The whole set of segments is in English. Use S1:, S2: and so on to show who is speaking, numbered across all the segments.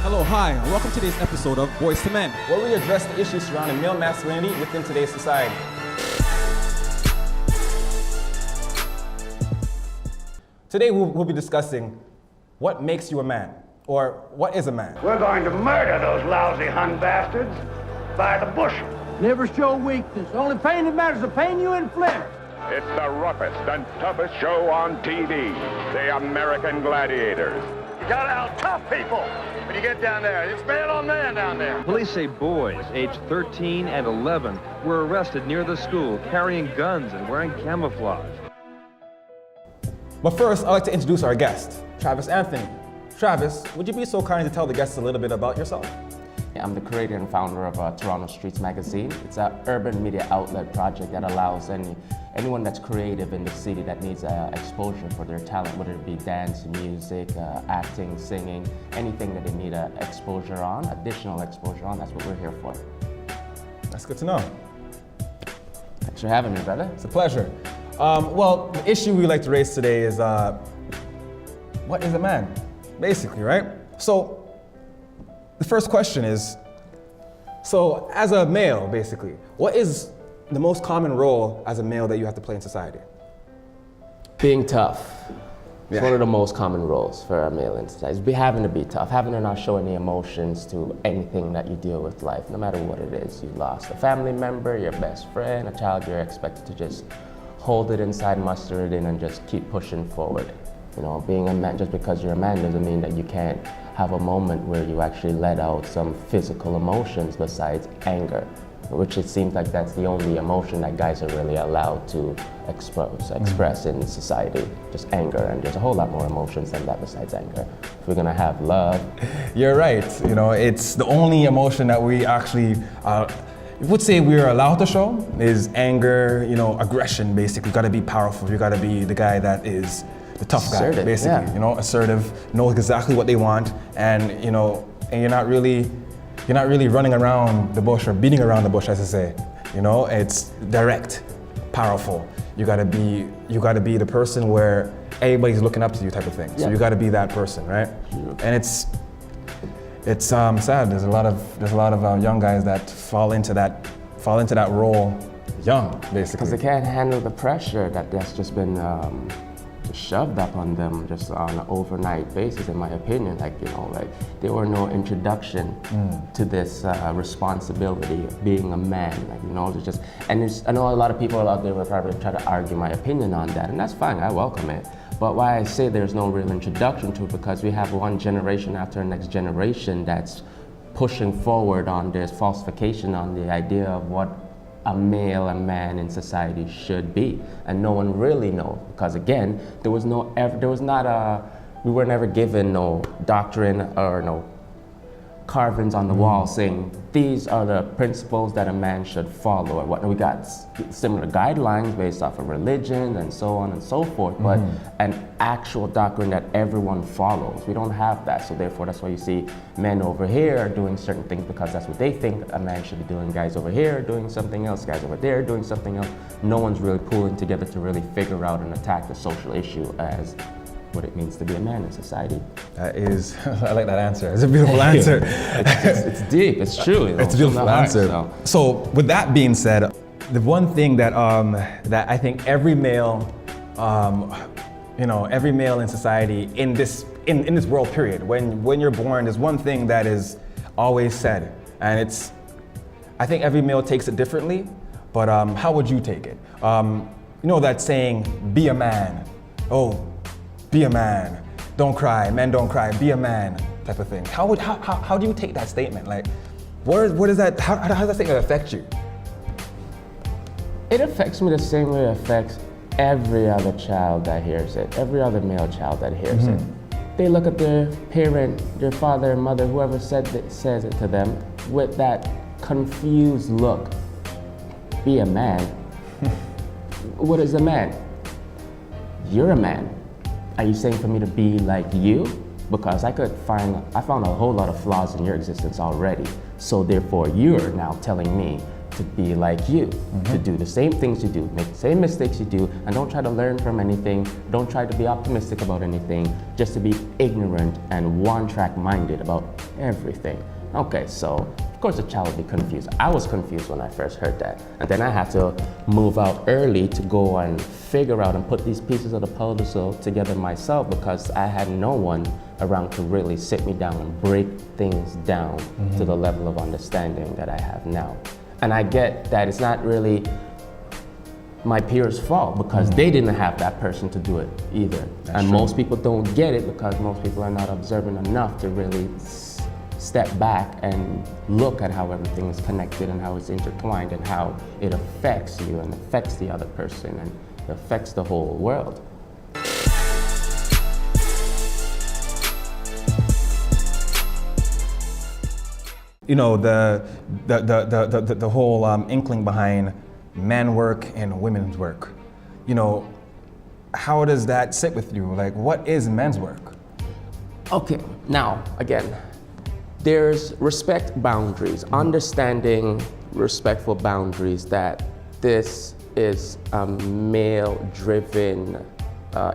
S1: Hello, hi, and welcome to today's episode of Boys to Men,
S2: where we address the issues surrounding male masculinity within today's society. Today we'll be discussing what makes you a man, or what is a man.
S3: We're going to murder those lousy Hun bastards by the bushel.
S4: Never show weakness. The only pain that matters is the pain you inflict.
S5: It's the roughest and toughest show on TV, the American Gladiators.
S3: You gotta out tough people when you get down there. It's man on man down there.
S6: Police say boys aged 13 and 11 were arrested near the school carrying guns and wearing camouflage.
S2: But first, I'd like to introduce our guest, Travis Anthony. Travis, would you be so kind to tell the guests a little bit about yourself?
S7: I'm the creator and founder of Toronto Streets Magazine. It's an urban media outlet project that allows anyone that's creative in the city that needs exposure for their talent, whether it be dance, music, acting, singing, anything that they need exposure on, additional exposure on. That's what we're here for.
S2: That's good to know.
S7: Thanks for having me, brother.
S2: It's a pleasure. Well, the issue we like to raise today is what is a man, basically, right? So the first question is, so as a male, basically, what is the most common role as a male that you have to play in society?
S7: Being tough. It's
S2: Yeah.
S7: one of the most common roles for a male in society. Be having to be tough, having to not show any emotions to anything that you deal with life, no matter what it is. You lost a family member, your best friend, a child, you're expected to just hold it inside, muster it in, and just keep pushing forward. You know, being a man, just because you're a man doesn't mean that you can't have a moment where you actually let out some physical emotions besides anger, which it seems like that's the only emotion that guys are really allowed to express in society, just anger, and there's a whole lot more emotions than that besides anger. If we're gonna have love.
S2: You're right, you know, it's the only emotion that we actually would say we're allowed to show is anger, you know, aggression, basically. You gotta be powerful, you gotta be the guy that is the tough guy,
S7: Assertive,
S2: basically,
S7: yeah.
S2: you know, assertive, know exactly what they want, and you know, and you're not really running around the bush or beating around the bush, as I say. You know, it's direct, powerful. You gotta be the person where everybody's looking up to you, type of thing. So
S7: Yeah.
S2: you gotta be that person, right? And it's sad. There's a lot of young guys that fall into that role young, basically.
S7: Because they can't handle the pressure that's just been shoved up on them just on an overnight basis, in my opinion. Like, you know, like there were no introduction to this responsibility of being a man. Like, you know, it's just, and I know a lot of people out there will probably try to argue my opinion on that, and that's fine, I welcome it. But why I say there's no real introduction to it, because we have one generation after the next generation that's pushing forward on this falsification on the idea of what a man in society should be, and no one really knows, because again, we were never given no doctrine or no carvings on the wall saying these are the principles that a man should follow or what. We got similar guidelines based off of religion and so on and so forth, but an actual doctrine that everyone follows, we don't have that. So therefore, that's why you see men over here are doing certain things because that's what they think a man should be doing. Guys over here are doing something else, guys over there are doing something else. No one's really pulling together to really figure out and attack the social issue as what it means to be a man in society.
S2: That is, I like that answer. It's a beautiful answer.
S7: It's deep, it's true. You know,
S2: It's a beautiful
S7: from the heart,
S2: answer. So with that being said, the one thing that I think every male, every male in society in this world period, when you're born, there's one thing that is always said, and I think every male takes it differently, but how would you take it? You know that saying, be a man. Oh, be a man, don't cry, men don't cry, be a man, type of thing. How do you take that statement? Like, what is that, how does that statement affect you?
S7: It affects me the same way it affects every other child that hears it, every other male child that hears it. They look at their parent, their father, mother, whoever says it to them, with that confused look. Be a man. What is a man? You're a man. Are you saying for me to be like you? Because I found a whole lot of flaws in your existence already. So therefore, you're now telling me to be like you, to do the same things you do, make the same mistakes you do, and don't try to learn from anything, don't try to be optimistic about anything, just to be ignorant and one-track minded about everything. Okay, so of course the child will be confused. I was confused when I first heard that. And then I had to move out early to go and figure out and put these pieces of the puzzle together myself, because I had no one around to really sit me down and break things down to the level of understanding that I have now. And I get that it's not really my peers' fault, because they didn't have that person to do it either. And most people don't get it because most people are not observant enough to really step back and look at how everything is connected and how it's intertwined and how it affects you and affects the other person and affects the whole world.
S2: You know, the whole inkling behind men work and women's work. You know, how does that sit with you? Like, what is men's work?
S7: Okay, now, again, there's respect boundaries, understanding respectful boundaries, that this is a male-driven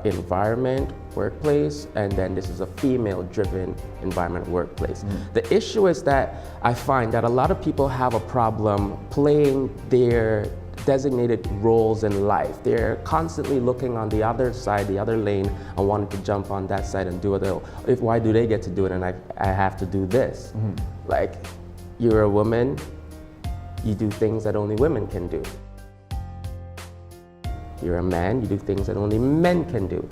S7: environment, workplace, and then this is a female-driven environment, workplace. The issue is that I find that a lot of people have a problem playing their designated roles in life. They're constantly looking on the other side, the other lane, and wanting to jump on that side and do it. Why do they get to do it and I have to do this? Like, you're a woman, you do things that only women can do. You're a man, you do things that only men can do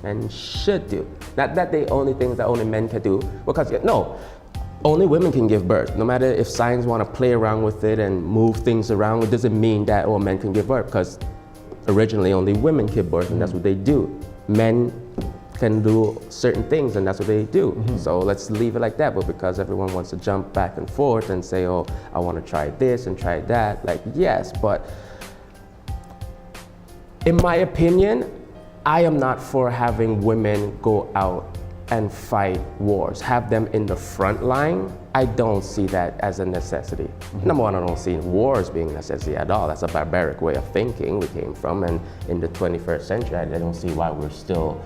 S7: and should do. Not that they only things that only men can do, because no, only women can give birth. No matter if science want to play around with it and move things around, it doesn't mean that all men can give birth, because originally only women give birth and that's what they do. Men can do certain things and that's what they do. So let's leave it like that. But because everyone wants to jump back and forth and say, oh, I want to try this and try that, like, yes, but in my opinion, I am not for having women go out and fight wars, have them in the front line. I don't see that as a necessity. Number one, I don't see wars being a necessity at all. That's a barbaric way of thinking we came from, and in the 21st century, I don't see why we're still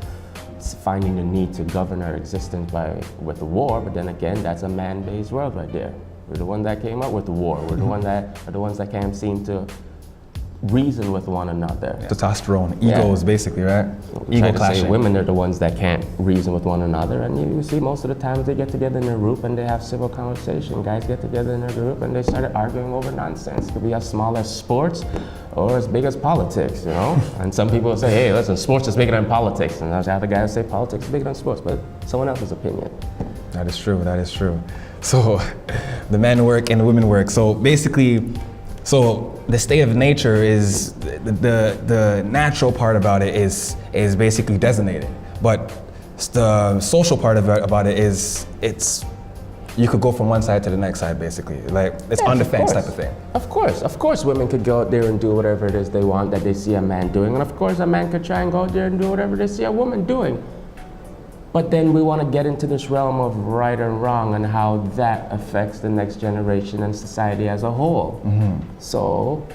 S7: finding the need to govern our existence with a war. But then again, that's a man-based world right there. We're the ones that came up with the war. We're the ones that can't seem to reason with one another.
S2: Testosterone, egos, basically, right? Ego clashing.
S7: Women are the ones that can't reason with one another, and you see most of the times they get together in a group and they have civil conversation. Guys get together in a group and they started arguing over nonsense. It could be as small as sports or as big as politics, you know? And some people say, hey, listen, sports is bigger than politics, and the other guys say politics is bigger than sports, but someone else's opinion.
S2: That is true, that is true. So the men work and the women work. So basically, the state of nature is, the natural part about it is basically designated. But the social part about it is, you could go from one side to the next side, basically. Like, it's on the fence type of thing.
S7: Of course, women could go out there and do whatever it is they want that they see a man doing. And of course, a man could try and go out there and do whatever they see a woman doing. But then we want to get into this realm of right and wrong and how that affects the next generation and society as a whole. So,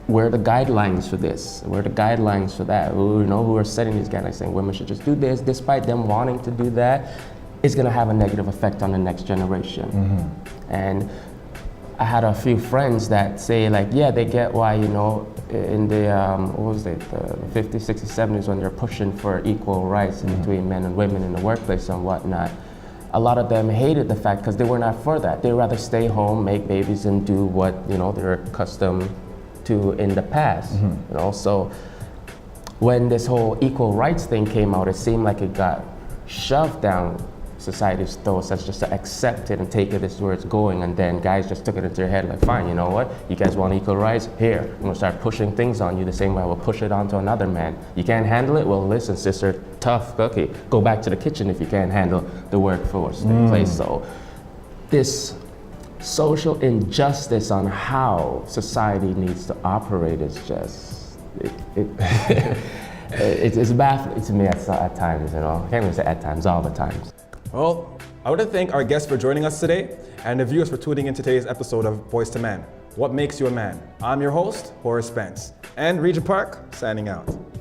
S7: where are the guidelines for this? Where are the guidelines for that? Who are setting these guidelines, saying women should just do this, despite them wanting to do that, it's going to have a negative effect on the next generation. And I had a few friends that say, like, yeah, they get why, in the, the 50s, 60s, 70s, when they're pushing for equal rights between men and women in the workplace and whatnot, a lot of them hated the fact because they were not for that. They'd rather stay home, make babies, and do what, they're accustomed to in the past, So when this whole equal rights thing came out, it seemed like it got shoved down society's throats as just to accept it and take it as where it's going, and then guys just took it into their head like, fine, you know what, you guys want equal rights? Here, I'm gonna start pushing things on you the same way I will push it onto another man. You can't handle it? Well, listen, sister, tough cookie. Go back to the kitchen if you can't handle the workforce in place. So this social injustice on how society needs to operate is just, it's baffling to me at times, I can't even say at times, all the times.
S1: Well,
S2: I want to thank our guests for joining us today and the viewers for tuning in to today's episode of Boys to Men. What makes you a man? I'm your host, Horace Spence, and Regent Park, signing out.